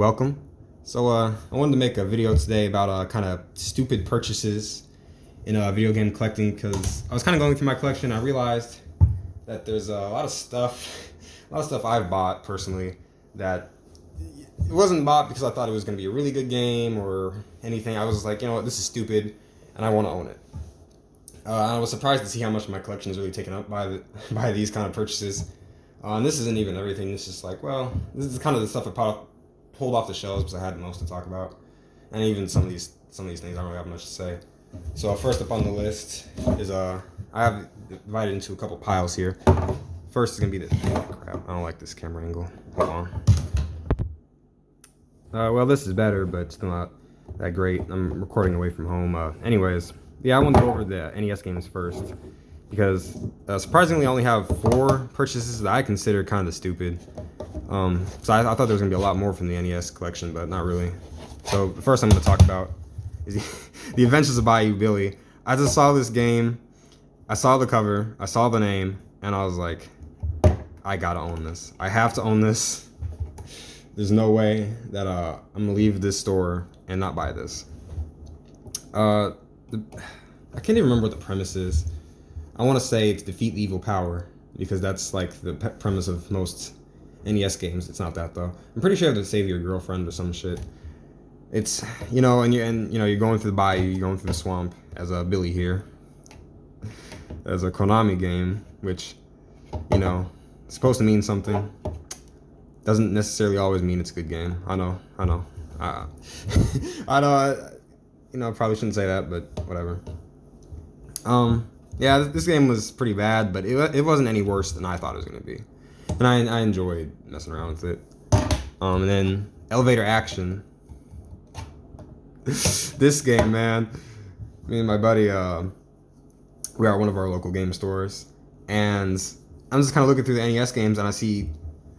Welcome. I wanted to make a video today about kind of stupid purchases in video game collecting because I was kind of going through my collection. I realized that there's a lot of stuff, I've bought personally that it wasn't bought because I thought it was going to be a really good game or anything. I was just like, you know what, this is stupid, and I want to own it. I was surprised to see how much of my collection is really taken up by these kind of purchases. And this isn't even everything. It's just like, well, this is kind of the stuff I pulled off the shelves because I had the most to talk about, and even some of these things I don't really have much to say. So first up on the list is I have divided into a couple piles here. First is gonna be this. Crap, I don't like this camera angle. Hold on. Well, this is better, but still not that great. I'm recording away from home. Anyways, yeah, I want to go over the NES games first because surprisingly, I only have 4 purchases that I consider kind of stupid. So I thought there was gonna be a lot more from the NES collection, but not really. So the first I'm gonna talk about is The Adventures of Bayou Billy. I just saw this game, I saw the cover, I saw the name, and I was like, I gotta own this. I have to own this. There's no way that I'm gonna leave this store and not buy this. I can't even remember what the premise is. I want to say it's defeat the evil power because that's like the premise of most NES games. It's not that though. I'm pretty sure you have to save your girlfriend or some shit. It's you're going through the bayou, you're going through the swamp as a Billy here. As a Konami game, which it's supposed to mean something. Doesn't necessarily always mean it's a good game. I know. I know. Probably shouldn't say that, but whatever. Yeah, this game was pretty bad, but it wasn't any worse than I thought it was gonna be, and I enjoyed messing around with it. And then Elevator Action. This game, man. Me and my buddy, we are at one of our local game stores, and I'm just kind of looking through the NES games, and I see,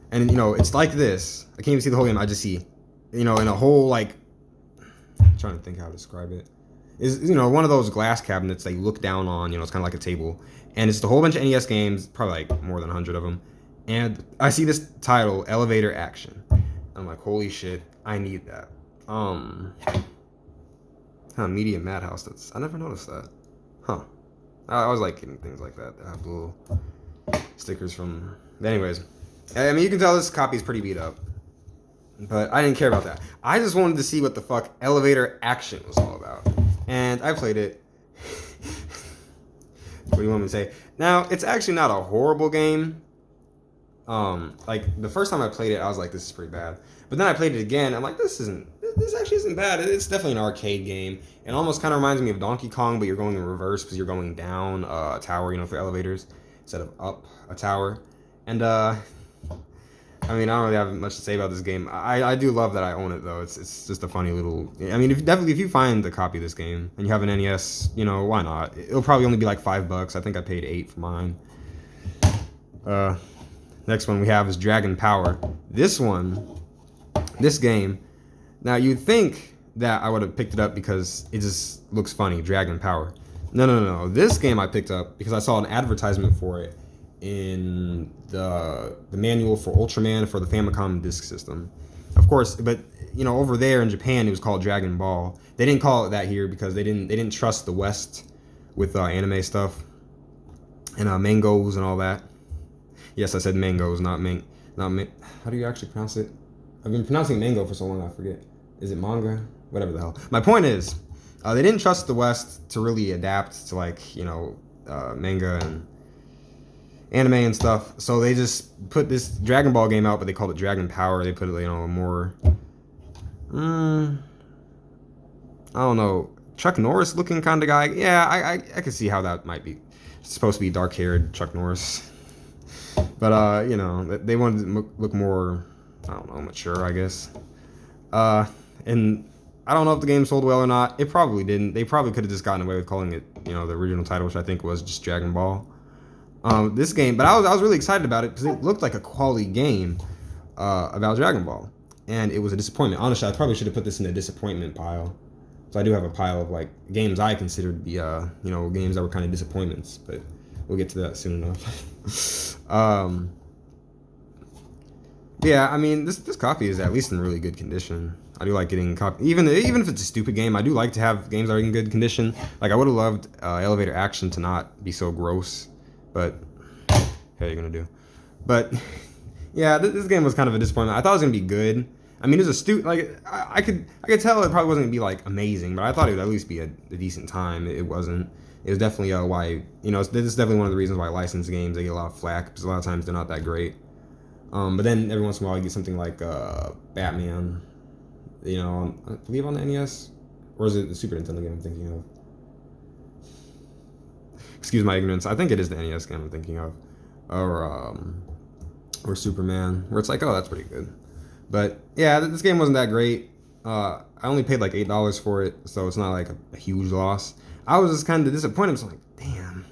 and it's like this. I can't even see the whole game. I just see, in a whole like. I'm trying to think how to describe it. Is one of those glass cabinets that you look down on. It's kind of like a table, and it's a whole bunch of NES games, probably like more than 100 of them. And I see this title, Elevator Action. I'm like, holy shit, I need that. Media Madhouse. I never noticed that. Huh. I was like getting things like that have little stickers from. Anyways, I mean, you can tell this copy is pretty beat up. But I didn't care about that. I just wanted to see what the fuck Elevator Action was all about. And I played it. What do you want me to say? Now, it's actually not a horrible game. Like, the first time I played it, I was like, this is pretty bad. But then I played it again, I'm like, this actually isn't bad. It's definitely an arcade game. It almost kind of reminds me of Donkey Kong, but you're going in reverse because you're going down a tower, for elevators, instead of up a tower. And, I mean, I don't really have much to say about this game. I do love that I own it, though. It's just a funny little. I mean, if you find a copy of this game and you have an NES, why not? It'll probably only be like $5. I think I paid $8 for mine. Next one we have is Dragon Power. This game. Now you'd think that I would have picked it up because it just looks funny, Dragon Power. No. This game I picked up because I saw an advertisement for it in the manual for Ultram Man for the Famicom Disk System. Of course, but over there in Japan it was called Dragon Ball. They didn't call it that here because they didn't trust the West with anime stuff and mangoes and all that. Yes, I said mangoes, not how do you actually pronounce it? I've been pronouncing mango for so long I forget. Is it manga? Whatever the hell. My point is, they didn't trust the West to really adapt to manga and anime and stuff, so they just put this Dragon Ball game out, but they called it Dragon Power. They put it, a more, I don't know, Chuck Norris looking kind of guy. Yeah, I could see how that might be. It's supposed to be dark-haired Chuck Norris, but they wanted to look more, I don't know, mature, I guess. And I don't know if the game sold well or not. It probably didn't. They probably could have just gotten away with calling it, the original title, which I think was just Dragon Ball. This game, but I was really excited about it because it looked like a quality game about Dragon Ball, and it was a disappointment. Honestly, I probably should have put this in a disappointment pile. So I do have a pile of like games I considered to be games that were kind of disappointments, but we'll get to that soon enough. Yeah, I mean, this copy is at least in really good condition. I do like getting copy, even if it's a stupid game. I do like to have games that are in good condition. Like I would have loved Elevator Action to not be so gross, but how are you gonna do? But yeah, this game was kind of a disappointment. I thought it was gonna be good. I mean, it was a like I could tell it probably wasn't gonna be like amazing, but I thought it would at least be a decent time. It wasn't. It was definitely why this is definitely one of the reasons why licensed games they get a lot of flack because a lot of times they're not that great. But then every once in a while you get something like Batman, I believe on the NES, or is it the Super Nintendo game I'm thinking of? Excuse my ignorance. I think it is the NES game I'm thinking of, or Superman, where it's like, oh, that's pretty good. But yeah, this game wasn't that great. I only paid like $8 for it, so it's not like a huge loss. I was just kind of disappointed. So I'm like, damn.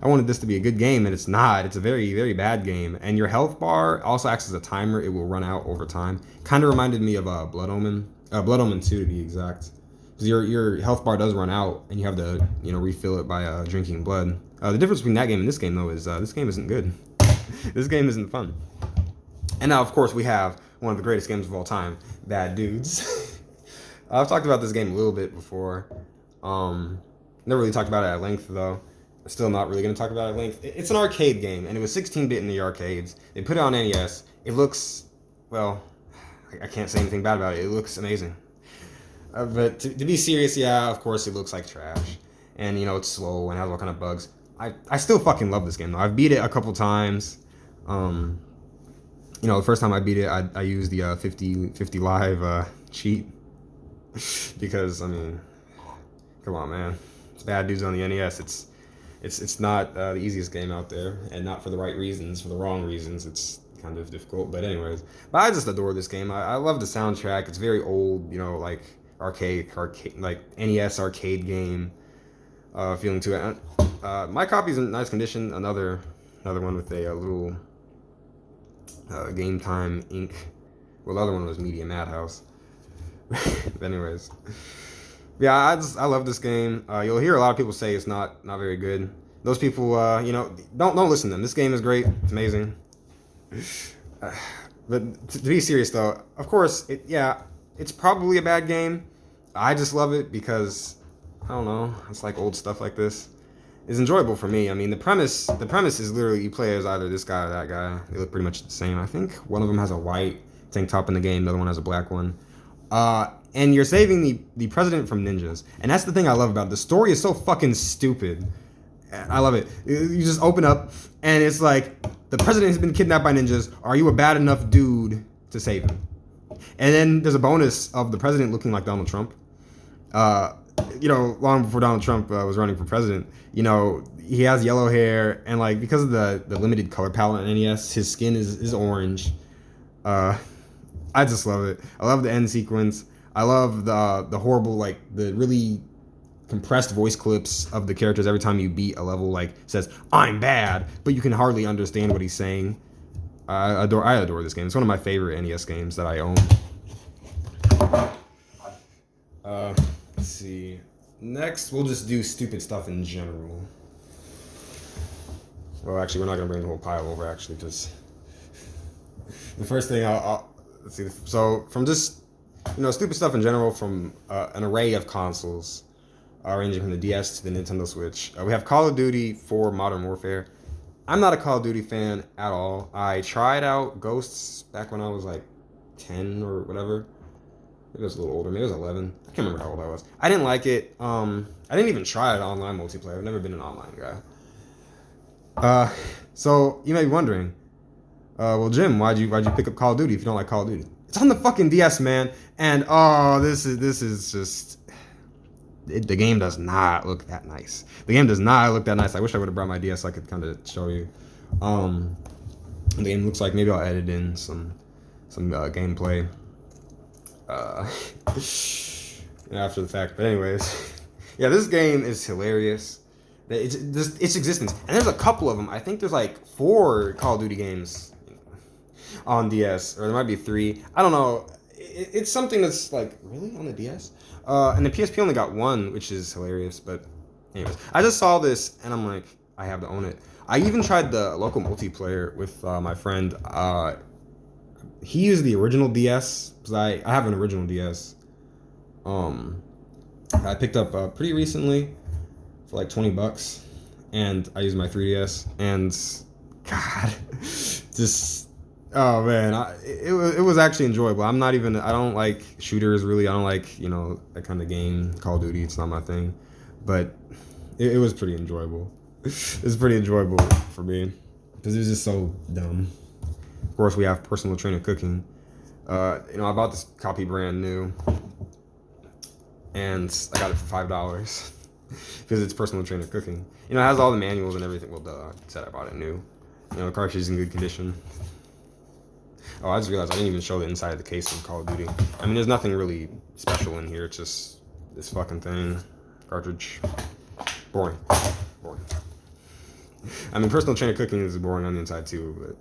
I wanted this to be a good game, and it's not. It's a very, very bad game. And your health bar also acts as a timer. It will run out over time. Kind of reminded me of Blood Omen. Blood Omen 2 to be exact. Because your health bar does run out, and you have to refill it by drinking blood. The difference between that game and this game, though, is this game isn't good. This game isn't fun. And now, of course, we have one of the greatest games of all time, Bad Dudes. I've talked about this game a little bit before. Never really talked about it at length, though. Still not really going to talk about it at length. It's an arcade game, and it was 16-bit in the arcades. They put it on NES. It looks, well, I can't say anything bad about it. It looks amazing. But to be serious, yeah, of course, it looks like trash. And, it's slow and has all kind of bugs. I still fucking love this game, though. I've beat it a couple times. The first time I beat it, I used the 50 live cheat. Because, I mean, come on, man. It's Bad Dudes on the NES. It's not the easiest game out there, and not for the right reasons, for the wrong reasons. It's kind of difficult, but anyways. But I just adore this game. I love the soundtrack. It's very old, like arcade, like NES arcade game feeling to it. My copy's in nice condition. Another one with a little Game Time ink. Well, the other one was Media Madhouse. But anyways. Yeah, I love this game. You'll hear a lot of people say it's not very good. Those people, don't listen to them. This game is great. It's amazing. But to be serious, though, of course, it's probably a bad game. I just love it because, I don't know, it's like old stuff like this. It's enjoyable for me. I mean, the premise is literally you play as either this guy or that guy. They look pretty much the same. I think one of them has a white tank top in the game. The other one has a black one. And you're saving the president from ninjas. And that's the thing I love about it. The story is so fucking stupid. I love it. You just open up, and it's like, the president has been kidnapped by ninjas. Are you a bad enough dude to save him? And then there's a bonus of the president looking like Donald Trump. Long before Donald Trump was running for president, he has yellow hair, and like because of the limited color palette on NES, his skin is orange. I just love it. I love the end sequence. I love the horrible, like the really compressed voice clips of the characters every time you beat a level. Like says "I'm bad," but you can hardly understand what he's saying. I adore this game. It's one of my favorite NES games that I own. Let's see. Next, we'll just do stupid stuff in general. Well, actually, we're not gonna bring the whole pile over. Actually, because the first thing let's see. So from just stupid stuff in general, from an array of consoles, ranging from the DS to the Nintendo Switch. We have Call of Duty 4 Modern Warfare. I'm not a Call of Duty fan at all. I tried out Ghosts back when I was like 10 or whatever. Maybe I was a little older. Maybe I was 11. I can't remember how old I was. I didn't like it. I didn't even try it online multiplayer. I've never been an online guy. So you may be wondering, well, Jim, why'd you pick up Call of Duty if you don't like Call of Duty? It's on the fucking DS, man. And this is just the game does not look that nice. The game does not look that nice. I wish I would have brought my DS so I could kind of show you. The game looks like maybe I'll edit in some gameplay after the fact. But anyways, yeah, this game is hilarious. Its existence, and there's a couple of them. I think there's like 4 Call of Duty games on DS, or there might be 3. I don't know. It's something that's like really on the DS. And the PSP only got 1, which is hilarious. But anyways, I just saw this and I'm like, I have to own it. I even tried the local multiplayer with my friend. I he used the original DS because I have an original DS. I picked up pretty recently for like $20, and I used my 3DS, and God, just oh man, it was actually enjoyable. I don't like shooters really. I don't like that kind of game. Call of Duty, it's not my thing, but it was pretty enjoyable. It's pretty enjoyable for me because it was just so dumb. Of course, we have personal trainer cooking. I bought this copy brand new, and I got it for $5 because it's personal trainer cooking. It has all the manuals and everything. Well, duh, I said I bought it new. The cartridge is in good condition. Oh, I just realized I didn't even show the inside of the case of Call of Duty. I mean, there's nothing really special in here. It's just this fucking thing. Cartridge. Boring. I mean, personal trainer cooking is boring on the inside too,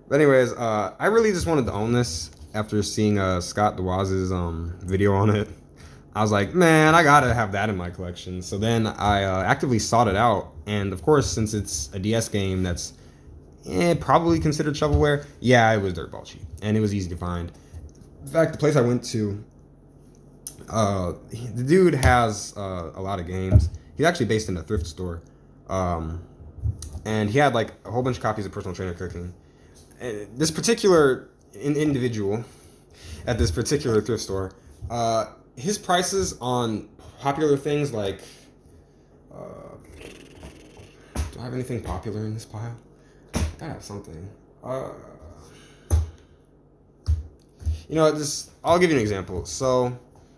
but anyways, I really just wanted to own this after seeing Scott DeWaz's video on it. I was like, man, I gotta have that in my collection. So then I actively sought it out, and of course, since it's a DS game that's probably considered shovelware, yeah, it was dirtball cheap, and it was easy to find. In fact, the place I went to, the dude has a lot of games. He's actually based in a thrift store, and he had like a whole bunch of copies of Personal Trainer Cooking. And this particular individual at this particular thrift store, his prices on popular things like, do I have anything popular in this pile? I gotta have something. I'll give you an example. So,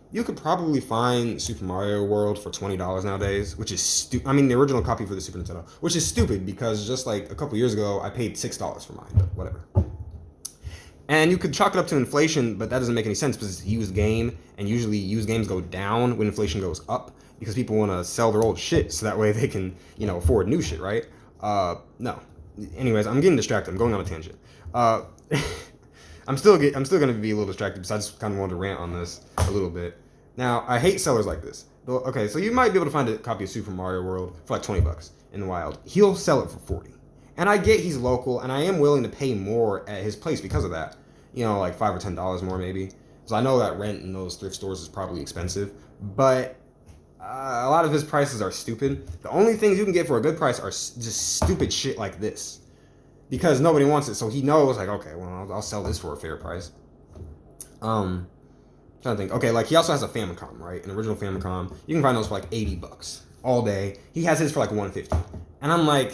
you could probably find Super Mario World for $20 nowadays, which is stupid. I mean, the original copy for the Super Nintendo, which is stupid because just like a couple years ago, I paid $6 for mine, but whatever. And you could chalk it up to inflation, but that doesn't make any sense because it's a used game, and usually used games go down when inflation goes up because people want to sell their old shit so that way they can, afford new shit, right? No. Anyways, I'm getting distracted. I'm going on a tangent. I'm still going to be a little distracted because I just kind of wanted to rant on this a little bit. Now, I hate sellers like this. Okay, so you might be able to find a copy of Super Mario World for like $20 in the wild. He'll sell it for $40. And I get he's local, and I am willing to pay more at his place because of that. Like $5 or $10 more maybe. So I know that rent in those thrift stores is probably expensive, but a lot of his prices are stupid. The only things you can get for a good price are just stupid shit like this. Because nobody wants it, so he knows, like, okay, well, I'll sell this for a fair price. Trying to think. Okay, like, he also has a Famicom, right? An original Famicom. You can find those for, like, $80 all day. He has his for, like, $150. And I'm like,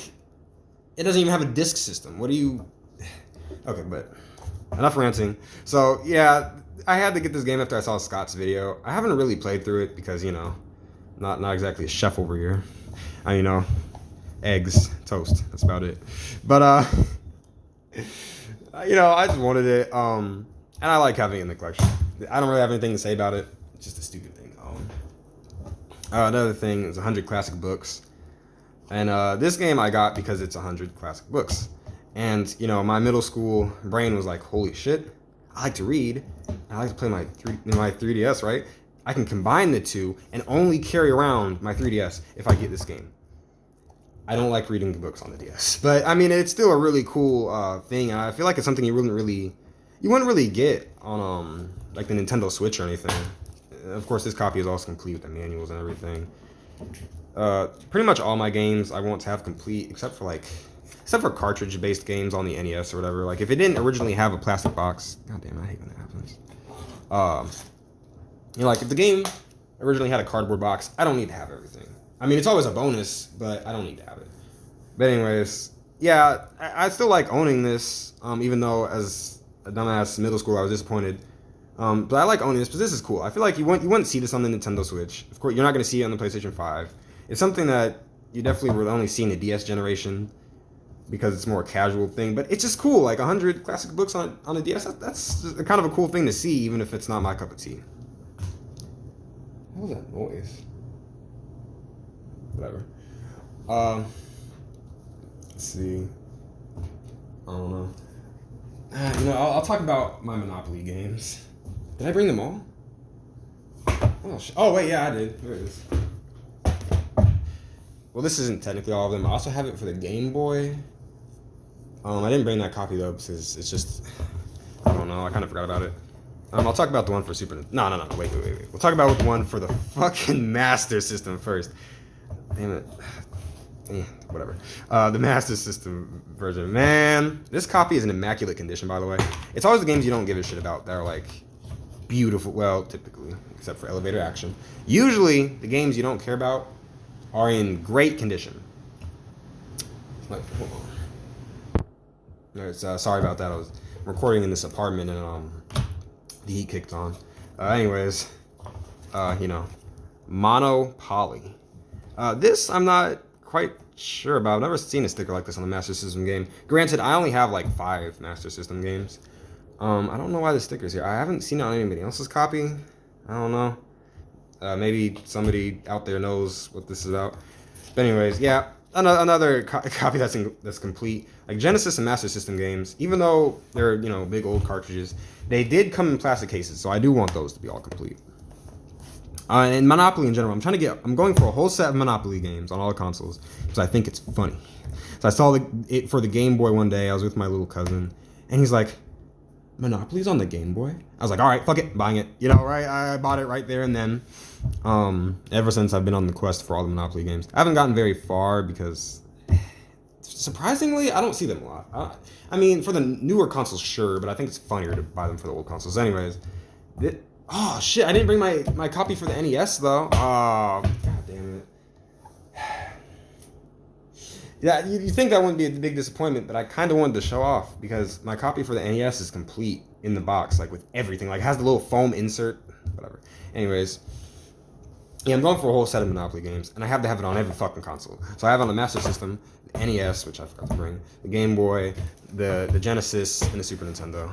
it doesn't even have a disc system. What do you... Okay, but enough ranting. So, yeah, I had to get this game after I saw Scott's video. I haven't really played through it because, not exactly a chef over here. Eggs, toast, that's about it. But I just wanted it, and I like having it in the collection. I don't really have anything to say about it. It's just a stupid thing. Another thing is 100 classic books, and this game I got because it's 100 classic books. And my middle school brain was like, holy shit, I like to read, and I like to play my 3DS, right? I can combine the two and only carry around my 3DS if I get this game. I don't like reading the books on the DS, but I mean, it's still a really cool thing, and I feel like it's something you wouldn't really get on like the Nintendo Switch or anything. Of course, this copy is also complete with the manuals and everything. Pretty much all my games I want to have complete, except for cartridge-based games on the NES or whatever. Like if it didn't originally have a plastic box, god damn, I hate when that happens. Like if the game originally had a cardboard box, I don't need to have everything. I mean, it's always a bonus, but I don't need to have it. But anyways, yeah, I still like owning this, even though as a dumbass middle schooler I was disappointed. But I like owning this because this is cool. I feel like you wouldn't see this on the Nintendo Switch. Of course, you're not going to see it on the PlayStation 5. It's something that you definitely would only see in the DS generation because it's more a casual thing. But it's just cool, like 100 classic books on a DS. That's just kind of a cool thing to see, even if it's not my cup of tea. What was that noise? Whatever. Let's see. I don't know. I'll talk about my Monopoly games. Did I bring them all? Oh wait, yeah, I did. There it is. Well, this isn't technically all of them. I also have it for the Game Boy. I didn't bring that copy though because it's just know. I kind of forgot about it. I'll talk about the one for Super Nintendo. No. Wait. We'll talk about the one for the fucking Master System first. Damn it. Whatever. The Master System version. Man, this copy is in immaculate condition, by the way. It's always the games you don't give a shit about that are like beautiful. Well, typically, except for Elevator Action. Usually, the games you don't care about are in great condition. Like, hold on. Alright, sorry about that. I was recording in this apartment and the heat kicked on. Anyways, Monopoly. This I'm not quite sure about. I've never seen a sticker like this on the Master System game. Granted, I only have like 5 Master System games. I don't know why the sticker's here. I haven't seen it on anybody else's copy. I don't know. Maybe somebody out there knows what this is about. But anyways, yeah, another copy that's complete. Like Genesis and Master System games, even though they're big old cartridges, they did come in plastic cases, so I do want those to be all complete. And Monopoly in general, I'm going for a whole set of Monopoly games on all the consoles because I think it's funny. So I saw it for the Game Boy one day. I was with my little cousin, and he's like, "Monopoly's on the Game Boy?" I was like, "All right, fuck it, buying it." Right? I bought it right there and then. Ever since I've been on the quest for all the Monopoly games, I haven't gotten very far because, surprisingly, I don't see them a lot. I mean, for the newer consoles, sure, but I think it's funnier to buy them for the old consoles. Anyways, oh shit! I didn't bring my copy for the NES though. Oh, god damn it. Yeah, you think that wouldn't be a big disappointment, but I kind of wanted to show off because my copy for the NES is complete in the box, like with everything. Like it has the little foam insert, whatever. Anyways, yeah, I'm going for a whole set of Monopoly games, and I have to have it on every fucking console. So I have on the Master System, the NES, which I forgot to bring, the Game Boy, the Genesis, and the Super Nintendo.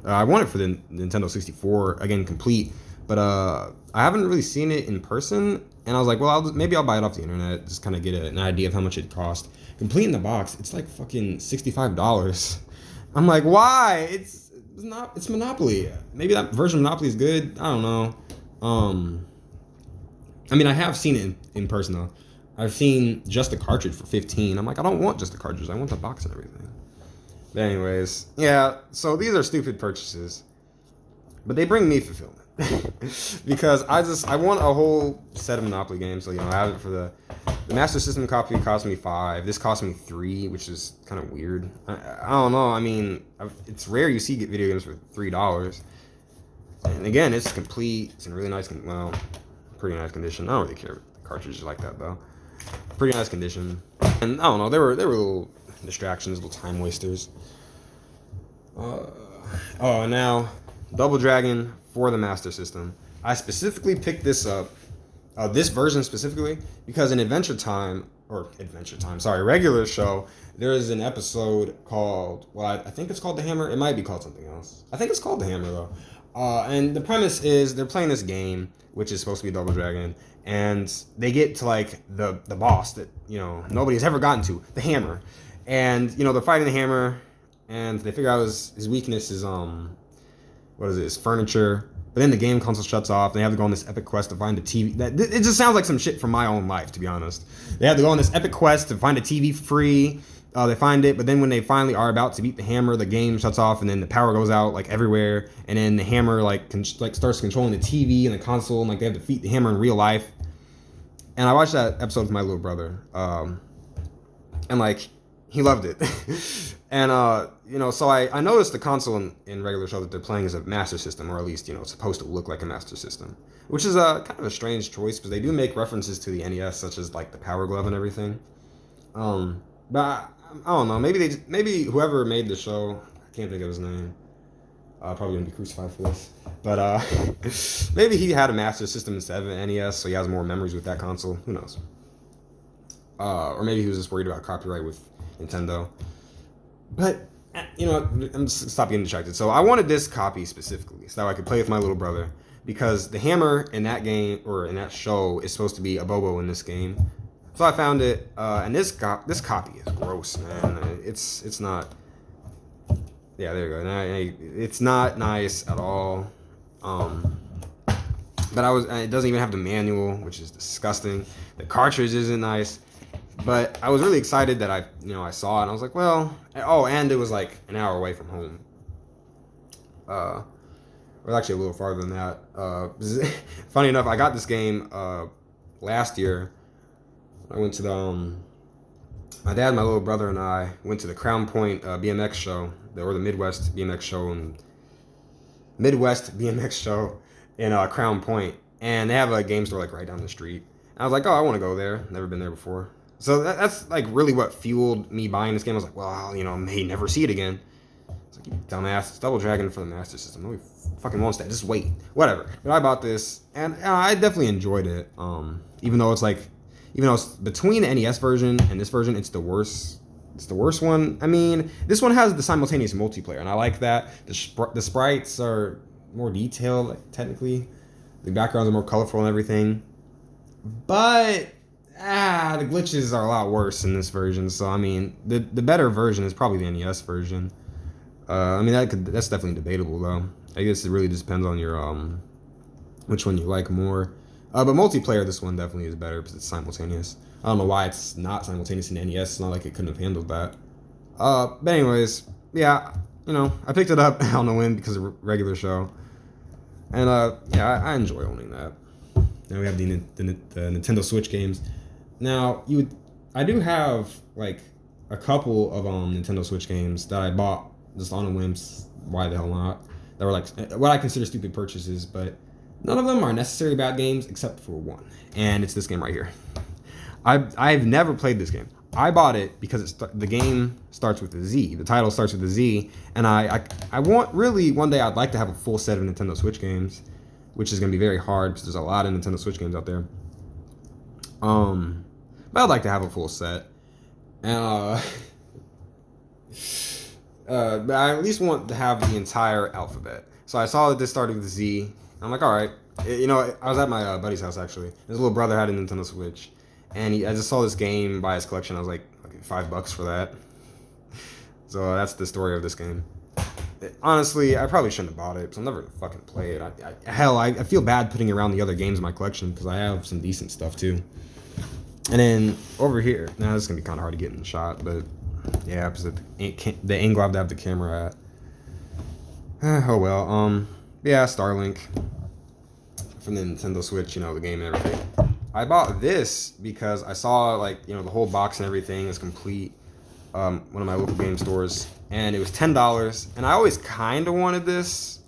I want it for the Nintendo 64, again, complete, but I haven't really seen it in person, and I was like, well, maybe I'll buy it off the internet, just kind of get an idea of how much it cost. Complete in the box, it's like fucking $65. I'm like, why? It's Monopoly. Maybe that version of Monopoly is good. I don't know. I mean, I have seen it in person, though. I've seen just the cartridge for $15. I'm like, I don't want just the cartridge. I want the box and everything. But anyways, yeah, so these are stupid purchases. But they bring me fulfillment. Because I want a whole set of Monopoly games. So, I have it for the Master System copy cost me $5. This cost me $3, which is kind of weird. I don't know. I mean, it's rare you see video games for $3. And again, it's complete. It's in really nice, pretty nice condition. I don't really care about the cartridges like that, though. Pretty nice condition. And I don't know, they were little distractions, little time wasters. Now, Double Dragon for the Master System. I specifically picked this up, this version specifically, because in regular show, there is an episode called, I think it's called The Hammer. It might be called something else. I think it's called The Hammer, though. And the premise is they're playing this game, which is supposed to be Double Dragon, and they get to like the boss that nobody's ever gotten to, the Hammer, and they're fighting the Hammer, and they figure out his weakness is his furniture. But then the game console shuts off. They have to go on this epic quest to find a TV. It just sounds like some shit from my own life, to be honest. They have to go on this epic quest to find a TV free. They find it, but then when they finally are about to beat the Hammer, the game shuts off, and then the power goes out like everywhere, and then the Hammer starts controlling the TV and the console, and like they have to defeat the Hammer in real life. And I watched that episode with my little brother, and like he loved it. And so I noticed the console in regular show that they're playing is a Master System, or at least it's supposed to look like a Master System, which is kind of a strange choice because they do make references to the NES, such as like the Power Glove and everything. But I don't know. Maybe whoever made the show, I can't think of his name. Probably gonna be crucified for this. But maybe he had a Master System instead of an NES, so he has more memories with that console. Who knows? Or maybe he was just worried about copyright with Nintendo. But I'm stop getting distracted. So I wanted this copy specifically so that I could play with my little brother, because the Hammer in that game or in that show is supposed to be a Bobo in this game. So I found it, and this copy is gross, man. It's not. Yeah, there you go. It's not nice at all. But it doesn't even have the manual, which is disgusting. The cartridge isn't nice. But I was really excited that I saw it, and I was like, well, and it was like an hour away from home. Or actually a little farther than that. Funny enough, I got this game last year. I went to the my dad, my little brother, and I went to the Crown Point BMX show, or the Midwest BMX show in Crown Point, and they have a game store like right down the street. And I was like, oh, I want to go there. Never been there before. So that's like really what fueled me buying this game. I was like, well, I may never see it again. It's like, you dumbass, it's Double Dragon for the Master System. Nobody fucking wants that. Just wait. Whatever. But I bought this, and I definitely enjoyed it. Even though it's between the NES version and this version, it's the worst. It's the worst one. I mean, this one has the simultaneous multiplayer, and I like that. The sprites are more detailed, like, technically. The backgrounds are more colorful and everything. But the glitches are a lot worse in this version. So I mean, the better version is probably the NES version. I mean, that's definitely debatable though. I guess it really just depends on your which one you like more. But multiplayer, this one definitely is better because it's simultaneous. I don't know why it's not simultaneous in NES. It's not like it couldn't have handled that. But anyways, yeah, I picked it up on a whim because of a regular show, and yeah, I enjoy owning that. Now we have the Nintendo Switch games. Now I do have like a couple of Nintendo Switch games that I bought just on a whim. Why the hell not? That were like what I consider stupid purchases, but none of them are necessarily bad games except for one, and it's this game right here. I've never played this game. I bought it because the game starts with a Z. The title starts with a Z, and I want really one day I'd like to have a full set of Nintendo Switch games, which is gonna be very hard because there's a lot of Nintendo Switch games out there. But I'd like to have a full set, and but I at least want to have the entire alphabet. So I saw that this started with a Z. I'm like, all right. I was at my buddy's house actually. His little brother had a Nintendo Switch, and I just saw this game by his collection. I was like, okay, $5 for that. So that's the story of this game. Honestly, I probably shouldn't have bought it because I'll never fucking play it. I feel bad putting around the other games in my collection because I have some decent stuff too. And then over here, now this is gonna be kind of hard to get in the shot, but yeah, because the angle I have to have the camera at. Oh well. Yeah, Starlink from the Nintendo Switch, the game and everything. I bought this because I saw the whole box and everything is complete. One of my local game stores, and it was $10. And I always kind of wanted this,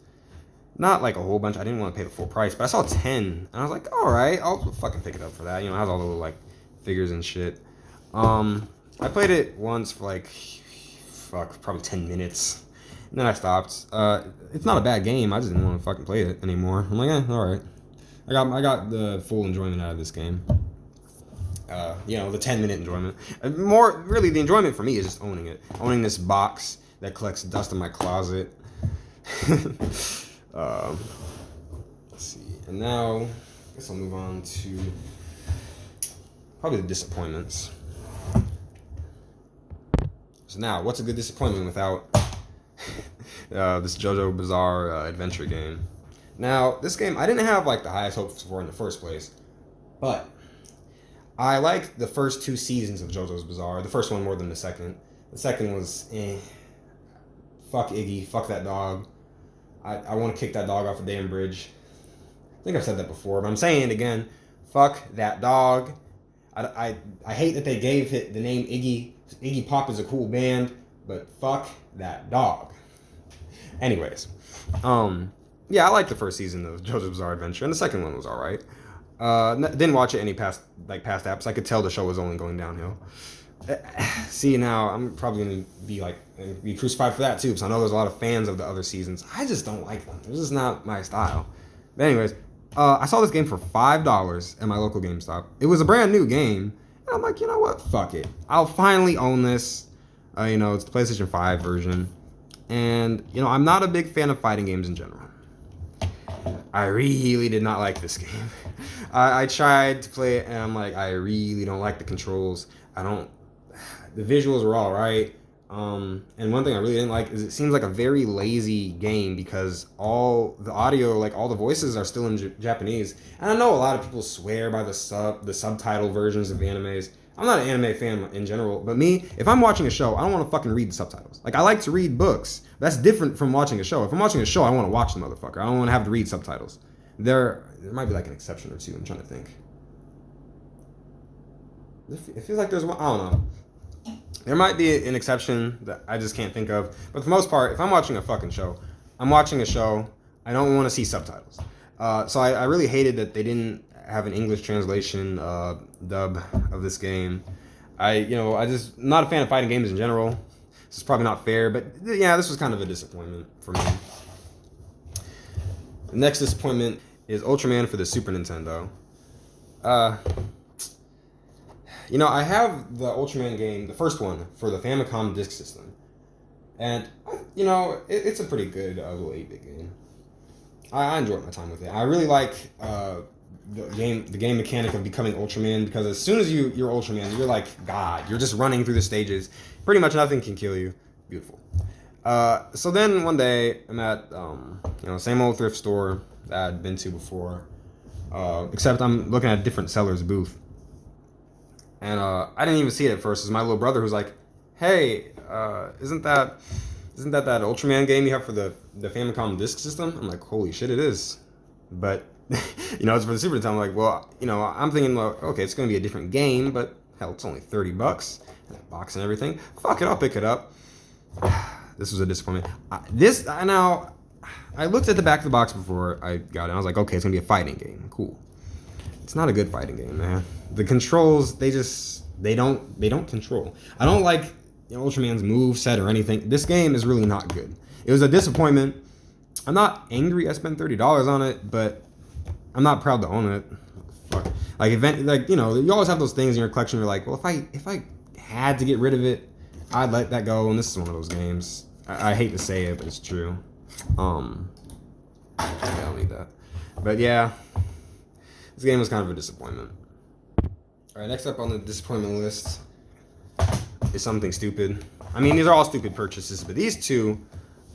not like a whole bunch. I didn't want to pay the full price, but I saw 10, and I was like, all right, I'll fucking pick it up for that. It has all the little figures and shit. I played it once for probably 10 minutes. And then I stopped. It's not a bad game. I just didn't want to fucking play it anymore. I'm like, all right. I got the full enjoyment out of this game. The 10-minute enjoyment. More really, the enjoyment for me is just owning it. Owning this box that collects dust in my closet. Let's see. And now, I guess I'll move on to probably the disappointments. So now, what's a good disappointment without this JoJo Bizarre adventure game? Now, this game, I didn't have the highest hopes for in the first place, but I liked the first 2 seasons of JoJo's Bizarre. The first one more than the second. The second was, fuck Iggy, fuck that dog. I want to kick that dog off a damn bridge. I think I've said that before, but I'm saying it again. Fuck that dog. I hate that they gave it the name Iggy. Iggy Pop is a cool band, but fuck that dog. Anyways, yeah, I liked the first season of JoJo's Bizarre Adventure, and the second one was all right. Didn't watch it any past apps. I could tell the show was only going downhill. See, now I'm probably gonna be crucified for that too, because I know there's a lot of fans of the other seasons. I just don't like them. This is not my style. But anyways, I saw this game for $5 at my local GameStop. It was a brand new game, and I'm like, you know what? Fuck it. I'll finally own this. It's the PlayStation 5 version, and I'm not a big fan of fighting games in general. I really did not like this game. I tried to play it, and I'm like, I really don't like the controls. The visuals were all right. And one thing I really didn't like is it seems like a very lazy game because all the audio, all the voices are still in Japanese. And I know a lot of people swear by the subtitle versions of the animes. I'm not an anime fan in general, but me, if I'm watching a show, I don't want to fucking read the subtitles. Like, I like to read books. That's different from watching a show. If I'm watching a show, I want to watch the motherfucker. I don't want to have to read subtitles. There might be like an exception or two. I'm trying to think. It feels like there's one. I don't know. There might be an exception that I just can't think of. But for the most part, if I'm watching a fucking show, I'm watching a show. I don't want to see subtitles. So I really hated that they didn't have an English translation dub of this game. I just not a fan of fighting games in general. This is probably not fair, but yeah, this was kind of a disappointment for me. The next disappointment is Ultram Man for the Super Nintendo. I have the Ultram Man game, the first one, for the Famicom Disk System. And, it's a pretty good little 8-bit game. I enjoyed my time with it. I really like the game mechanic of becoming Ultraman, because as soon as you're Ultraman, you're like God. You're just running through the stages. Pretty much nothing can kill you. Beautiful. So then one day I'm at same old thrift store that I'd been to before, except I'm looking at a different seller's booth, and I didn't even see it at first. It was my little brother who's like, "Hey, isn't that Ultraman game you have for the Famicom Disk System?" I'm like, "Holy shit, it is!" But it's for the Super Nintendo. I'm like, well, I'm thinking, well, okay, it's gonna be a different game, but hell, it's only $30 and that box and everything. Fuck it, I'll pick it up. This was a disappointment. I looked at the back of the box before I got it. I was like, okay, it's gonna be a fighting game. Cool. It's not a good fighting game, man. The controls, they don't control. I don't like Ultraman's move set or anything. This game is really not good. It was a disappointment. I'm not angry I spent $30 on it, but I'm not proud to own it. Fuck. You always have those things in your collection. You're like, well, if I had to get rid of it, I'd let that go. And this is one of those games. I hate to say it, but it's true. I don't need that. But yeah, this game was kind of a disappointment. All right, next up on the disappointment list is something stupid. I mean, these are all stupid purchases, but these two,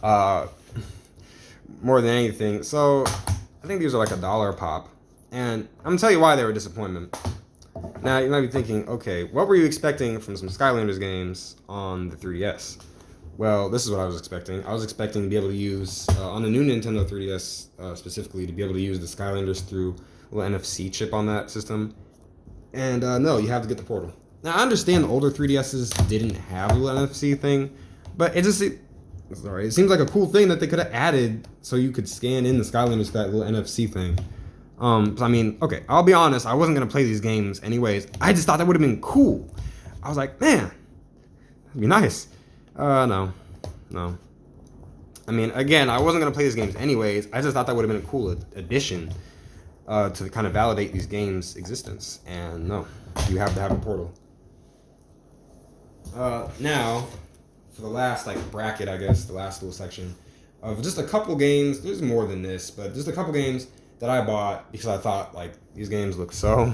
more than anything. So I think these are like $1 a pop, and I'm gonna tell you why they were a disappointment. Now you might be thinking, okay, what were you expecting from some Skylanders games on the 3DS? Well, this is what I was expecting. I was expecting to be able to use on the new Nintendo 3DS specifically, to be able to use the Skylanders through a little NFC chip on that system. And no, you have to get the portal. Now I understand the older 3DSs didn't have a little NFC thing, but it seems like a cool thing that they could have added so you could scan in the Skylanders to that little NFC thing. So I mean, okay, I'll be honest, I wasn't gonna play these games anyways. I just thought that would have been cool. I was like, man, that'd be nice. No. I mean, again, I wasn't gonna play these games anyways. I just thought that would have been a cool addition to kind of validate these games' existence. And no, you have to have a portal. Now, for the last bracket, I guess, the last little section of just a couple games. There's more than this, but just a couple games that I bought because I thought these games look so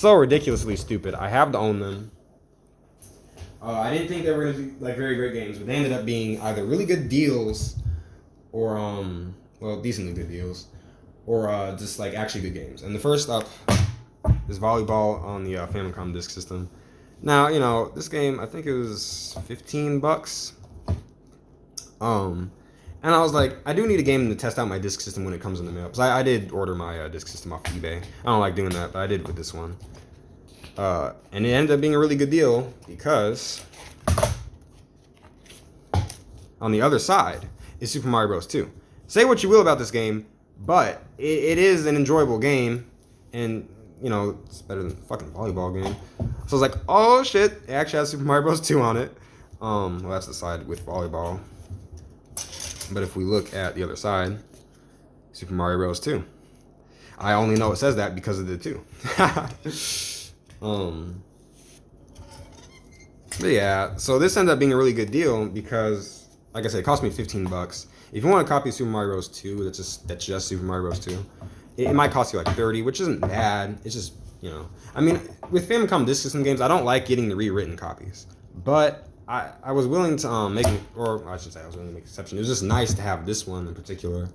ridiculously stupid. I have to own them. I didn't think they were gonna be very great games, but they ended up being either really good deals, or decently good deals, or just actually good games. And the first up is Volleyball on the Famicom Disk System. Now, this game, I think it was $15. And I was like, I do need a game to test out my disk system when it comes in the mail. Because I did order my disk system off eBay. I don't like doing that, but I did with this one. And it ended up being a really good deal because on the other side is Super Mario Bros. 2. Say what you will about this game, but it is an enjoyable game. And, it's better than the fucking volleyball game. So I was like, oh shit, it actually has Super Mario Bros. 2 on it. Well, that's the side with volleyball. But if we look at the other side, Super Mario Bros. 2. I only know it says that because of the 2. But yeah, so this ended up being a really good deal because, like I said, it cost me $15. If you want a copy of Super Mario Bros. 2, that's just Super Mario Bros. 2, it might cost you $30, which isn't bad. It's just, I mean, with Famicom Disk System games, I don't like getting the rewritten copies, but I was willing to I was willing to make an exception. It was just nice to have this one in particular,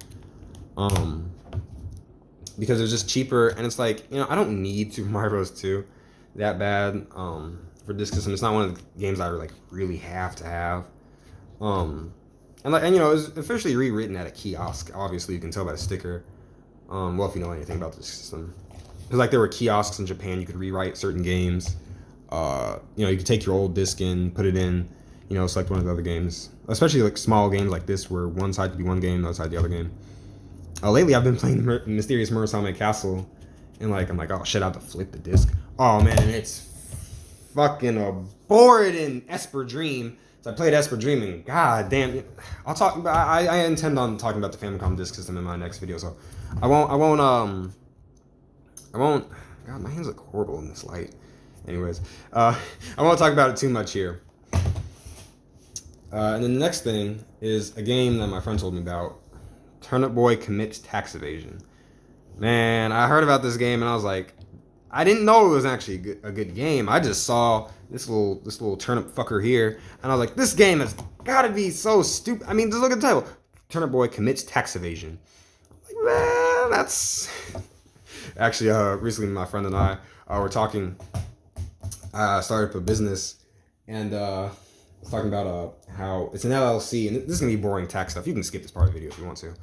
because it was just cheaper, and it's I don't need Super Mario Bros. 2. that bad for disc system. It's not one of the games I like really have to have. And you know, it was officially rewritten at a kiosk. Obviously, you can tell by the sticker. Well, if you know anything about the system, because like there were kiosks in Japan, you could rewrite certain games. You know, you could take your old disc in, put it in, you know, select one of the other games. Especially like small games like this, where one side could be one game, the other side the other game. Lately, I've been playing Mysterious Murasame Castle, and like I'm like, oh shit, I have to flip the disc. Oh man, it's fucking aborted in Esper Dream. So I played Esper Dream, and god damn, I'll talk about. I intend on talking about the Famicom disc system in my next video, so I won't. God, my hands look horrible in this light. Anyways, I won't talk about it too much here. And then the next thing is a game that my friend told me about. Turnup Boy Commits Tax Evasion. Man, I heard about this game and I was like, I didn't know it was actually a good game. I just saw this little turnip fucker here, and I was like, this game has got to be so stupid. I mean, just look at the title. Turnup Boy Commits Tax Evasion. I'm like, man, that's... Actually, recently my friend and I were talking. I started up a business, and talking about how it's an LLC, and this is gonna be boring tax stuff. You can skip this part of the video if you want to.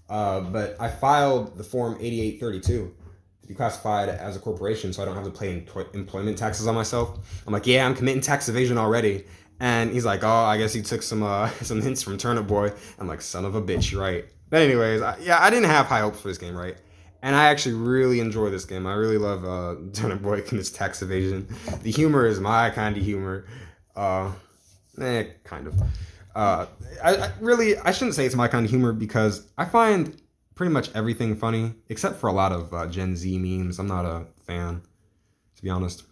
But I filed the form 8832 to be classified as a corporation, so I don't have to pay employment taxes on myself. I'm like, yeah, I'm committing tax evasion already. And he's like, oh, I guess he took some hints from Turnup Boy. I'm like, son of a bitch, right? But anyways, I didn't have high hopes for this game, right? And I actually really enjoy this game. I really love Turnup Boy and its tax evasion. The humor is my kind of humor. Kind of. I shouldn't say it's my kind of humor because I find pretty much everything funny except for a lot of Gen Z memes. I'm not a fan, to be honest,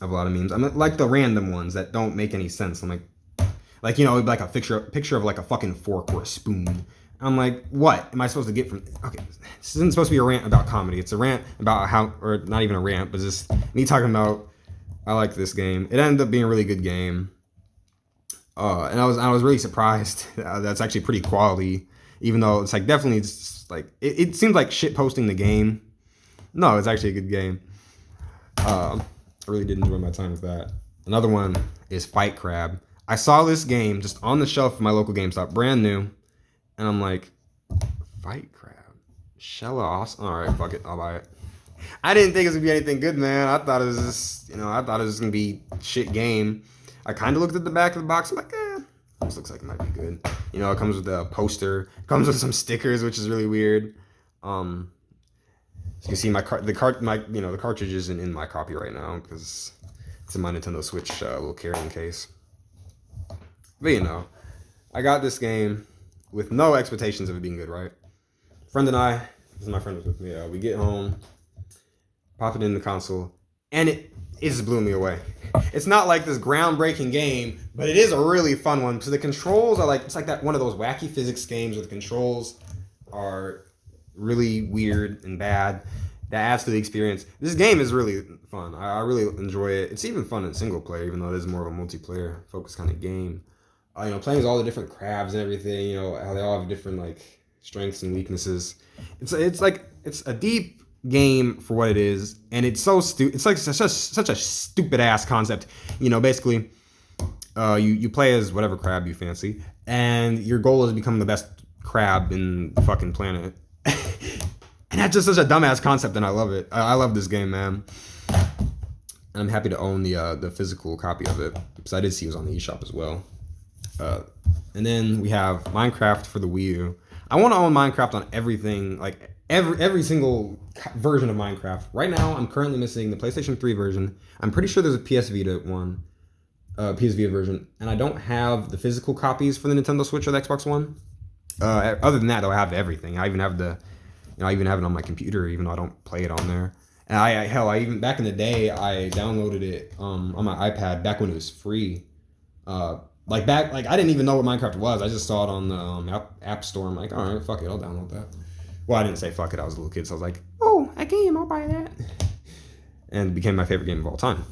of a lot of memes. I mean, like the random ones that don't make any sense. I'm like you know, like a picture of like a fucking fork or a spoon. I'm like, what am I supposed to get from? Okay, this isn't supposed to be a rant about comedy. It's a rant about how, or not even a rant, but just me talking about. I like this game. It ended up being a really good game. And I was really surprised. That's actually pretty quality, even though it's like definitely just like it seems like shit posting the game. No, it's actually a good game. I really did enjoy my time with that. Another one is Fight Crab. I saw this game just on the shelf of my local GameStop, brand new, and I'm like, Fight Crab, Shella awesome. All right, fuck it, I'll buy it. I didn't think it was gonna be anything good, man. I thought it was just, I thought it was gonna be shit game. I kind of looked at the back of the box. I'm like, this looks like it might be good. It comes with a poster. It comes with some stickers, which is really weird. So you can see the cartridge isn't in my copy right now because it's in my Nintendo Switch little carrying case. But I got this game with no expectations of it being good, right? Friend and I, this is my friend was with me. We get home, pop it in the console, and it just blew me away. It's not like this groundbreaking game, but it is a really fun one. So the controls are it's like that one of those wacky physics games where the controls are really weird and bad. That adds to the experience. This game is really fun. I really enjoy it. It's even fun in single player, even though it is more of a multiplayer focused kind of game. Playing as all the different crabs and everything. How they all have different strengths and weaknesses. It's a deep game for what it is, and it's so stupid. It's like such a stupid ass concept. Basically, you play as whatever crab you fancy, and your goal is to become the best crab in the fucking planet. And that's just such a dumbass concept, and I love it. I love this game, man. And I'm happy to own the physical copy of it because I did see it was on the eShop as well. And then we have Minecraft for the Wii U. I want to own Minecraft on everything, every single version of Minecraft. Right now, I'm currently missing the PlayStation 3 version. I'm pretty sure there's a PS Vita one, PS Vita version, and I don't have the physical copies for the Nintendo Switch or the Xbox One. Other than that, though, I have everything. I even have I even have it on my computer, even though I don't play it on there. And I even back in the day, I downloaded it on my iPad back when it was free. I didn't even know what Minecraft was. I just saw it on the App Store. I'm like, all right, fuck it, I'll download that. Well, I didn't say fuck it. I was a little kid, so I was like, oh, a game, I'll buy that. And it became my favorite game of all time.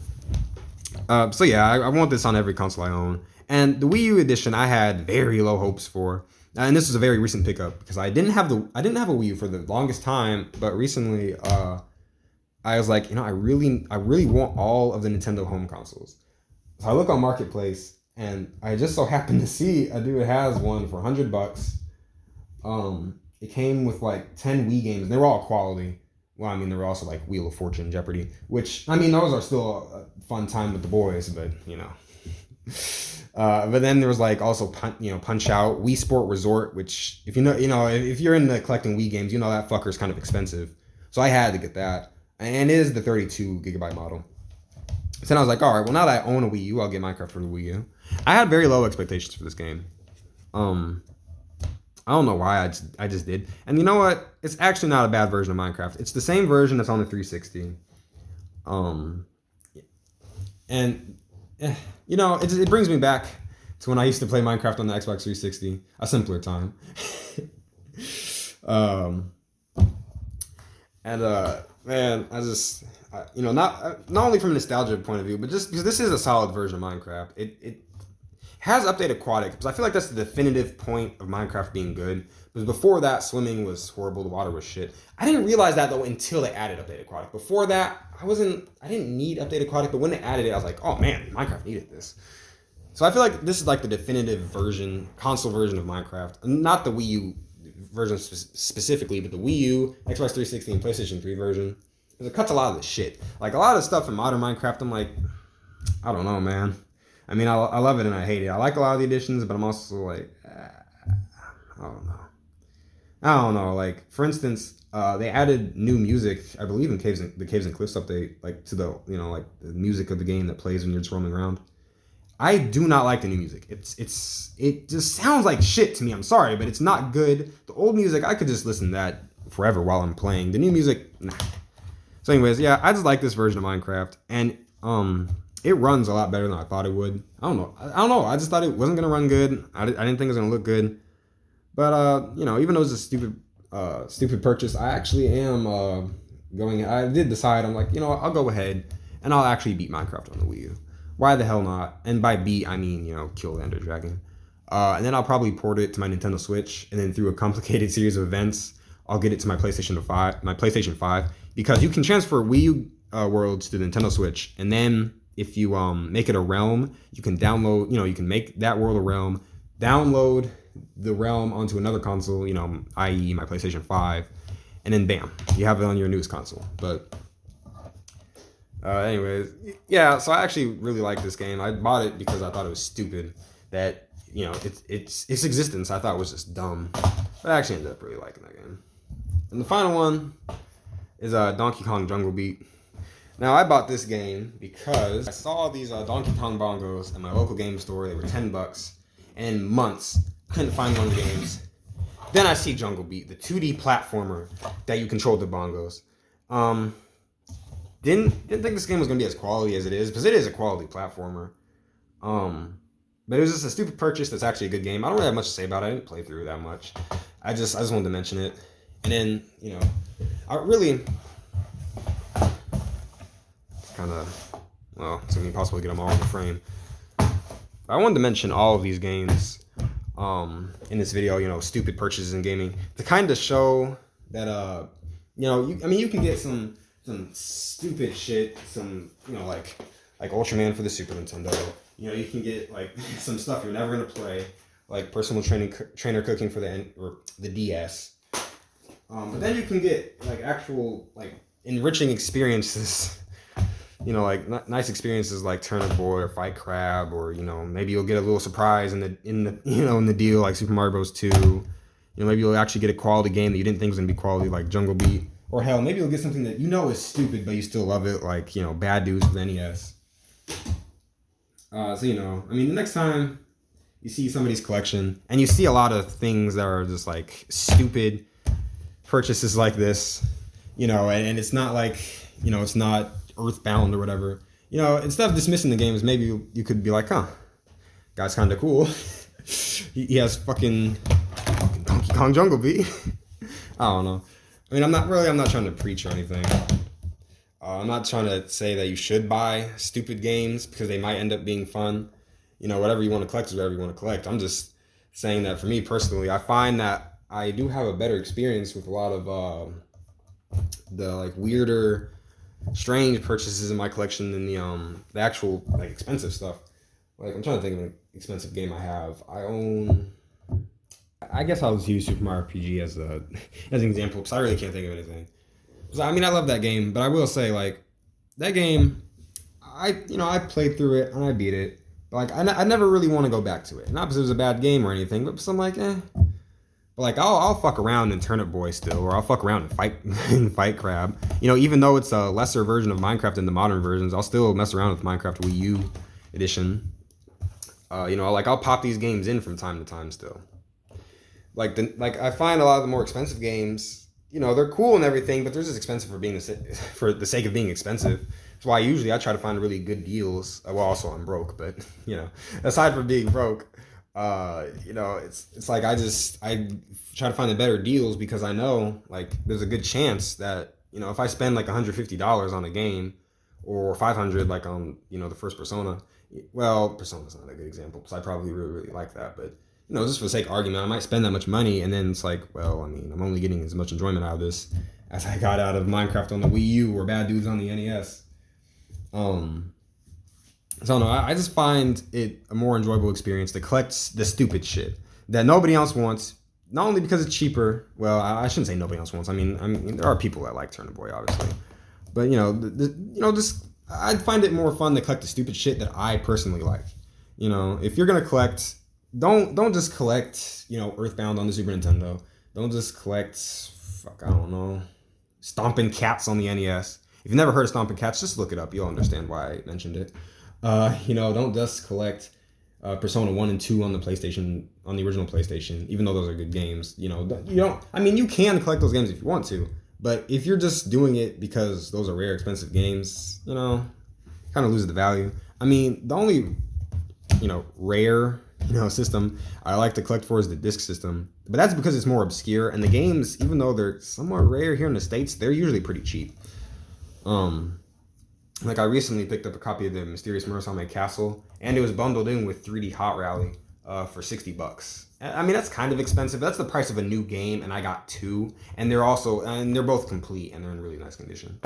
So yeah, I want this on every console I own. And the Wii U edition, I had very low hopes for. And this is a very recent pickup because I didn't have a Wii U for the longest time, but recently I was like, I really want all of the Nintendo home consoles. So I look on Marketplace, and I just so happened to see a dude has one for $100. It came with like 10 Wii games, and they were all quality. Well, I mean, there were also like Wheel of Fortune, Jeopardy, which, I mean, those are still a fun time with the boys, but but then there was like also Punch Out, Wii Sport Resort, which if if you're into collecting Wii games, that fucker's kind of expensive. So I had to get that, and it is the 32 gigabyte model. So then I was like, all right, well now that I own a Wii U, I'll get Minecraft for the Wii U. I had very low expectations for this game. I don't know why I just did. And you know what? It's actually not a bad version of Minecraft. It's the same version that's on the 360. And it brings me back to when I used to play Minecraft on the Xbox 360, a simpler time. Man, not only from a nostalgia point of view, but just because this is a solid version of Minecraft. It has updated aquatic, because I feel like that's the definitive point of Minecraft being good. Because before that, swimming was horrible, the water was shit. I didn't realize that though until they added updated aquatic. Before that, I didn't need updated aquatic, but when they added it, I was like, oh man, Minecraft needed this. So I feel like this is like the definitive version, console version of Minecraft. Not the Wii U version specifically, but the Wii U, Xbox 360, and PlayStation 3 version. Because it cuts a lot of the shit. Like a lot of stuff in modern Minecraft, I'm like, I don't know, man. I mean, I love it and I hate it. I like a lot of the additions, but I'm also like, I don't know. Like, for instance, they added new music, I believe, in the Caves and Cliffs update, like to the, like the music of the game that plays when you're just roaming around. I do not like the new music. It just sounds like shit to me. I'm sorry, but it's not good. The old music, I could just listen to that forever while I'm playing. The new music, nah. So anyways, yeah, I just like this version of Minecraft, and it runs a lot better than I thought it would. I don't know. I just thought it wasn't gonna run good. I didn't think it was gonna look good. But even though it's a stupid purchase, I actually am going. I did decide. I'm like, I'll go ahead and I'll actually beat Minecraft on the Wii U. Why the hell not? And by beat, I mean kill the Ender Dragon. And then I'll probably port it to my Nintendo Switch, and then through a complicated series of events, I'll get it to my PlayStation 5, because you can transfer Wii U worlds to the Nintendo Switch, and then if you make it a realm, you can download, you can make that world a realm, download the realm onto another console, i.e. my PlayStation 5, and then bam, you have it on your newest console. But anyways, yeah, so I actually really like this game. I bought it because I thought it was stupid that, its existence I thought was just dumb. But I actually ended up really liking that game. And the final one is Donkey Kong Jungle Beat. Now, I bought this game because I saw these Donkey Kong bongos at my local game store. They were $10, and in months, couldn't find one of the games. Then I see Jungle Beat, the 2D platformer that you control the bongos. Didn't think this game was going to be as quality as it is, because it is a quality platformer. But it was just a stupid purchase that's actually a good game. I don't really have much to say about it. I didn't play through it that much. I just wanted to mention it. And then, I really... it's going to be impossible to get them all in the frame. I wanted to mention all of these games in this video, stupid purchases in gaming, to kind of show that, you can get some stupid shit, some, like Ultram Man for the Super Nintendo. You can get, like, some stuff you're never going to play, like Personal Trainer Cooking for the DS. But then you can get, like, actual, like, enriching experiences, nice experiences like Turnup Boy or Fight Crab, or maybe you'll get a little surprise in the deal, like Super Mario Bros. 2. Maybe you'll actually get a quality game that you didn't think was gonna be quality, like Jungle Beat, or hell, maybe you'll get something that is stupid but you still love it, like Bad Dudes for the NES. The next time you see somebody's collection and you see a lot of things that are just like stupid purchases like this, and it's not like it's not Earthbound or whatever, instead of dismissing the games, maybe you could be like, huh, guy's kind of cool. he has fucking Donkey Kong Jungle Beat. I don't know. I'm not trying to preach or anything. I'm not trying to say that you should buy stupid games because they might end up being fun. Whatever you want to collect is whatever you want to collect. I'm just saying that for me personally, I find that I do have a better experience with a lot of the like weirder strange purchases in my collection than the actual like expensive stuff. Like I'm trying to think of an expensive game I have. I own. I guess I'll just use Super Mario RPG as a as an example because I really can't think of anything. So, I mean, I love that game, but I will say like that game, I played through it and I beat it. But like I never really want to go back to it. Not because it was a bad game or anything, but because I'm like, eh. But like I'll fuck around in Turnup Boy still, or I'll fuck around and fight Crab. Even though it's a lesser version of Minecraft than the modern versions, I'll still mess around with Minecraft Wii U edition. Like I'll pop these games in from time to time still. Like I find a lot of the more expensive games, they're cool and everything, but they're just expensive for the sake of being expensive. That's why usually I try to find really good deals. Well, also I'm broke, but aside from being broke, it's like I try to find the better deals because I know like there's a good chance that if I spend like $150 on a game or 500 like on the first Persona. Well, Persona's not a good example because I probably really, really like that. But, just for the sake of argument, I might spend that much money. And then it's like, well, I mean, I'm only getting as much enjoyment out of this as I got out of Minecraft on the Wii U or Bad Dudes on the NES. So, no, I just find it a more enjoyable experience to collect the stupid shit that nobody else wants. Not only because it's cheaper. Well, I shouldn't say nobody else wants. I mean, there are people that like Turnup Boy, obviously. But, just... I'd find it more fun to collect the stupid shit that I personally like. If you're gonna collect, don't just collect, Earthbound on the Super Nintendo. Don't just collect, I don't know, Stompin' Cats on the NES. If you've never heard of Stompin' Cats, just look it up. You'll understand why I mentioned it. Don't just collect Persona 1 and 2 on the PlayStation, on the original PlayStation, even though those are good games. You don't. I mean, you can collect those games if you want to. But if you're just doing it because those are rare, expensive games, kind of loses the value. I mean, the only, rare, system I like to collect for is the disc system. But that's because it's more obscure. And the games, even though they're somewhat rare here in the States, they're usually pretty cheap. Like I recently picked up a copy of the Mysterious Murasame Castle, and it was bundled in with 3D Hot Rally for $60. I mean, that's kind of expensive. That's the price of a new game, and I got two, and they're both complete, and they're in really nice condition.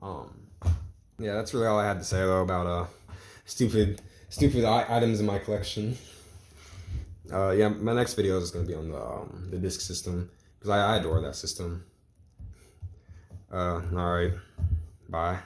Yeah, that's really all I had to say though about stupid items in my collection. Yeah, my next video is going to be on the disc system because I adore that system. All right, bye.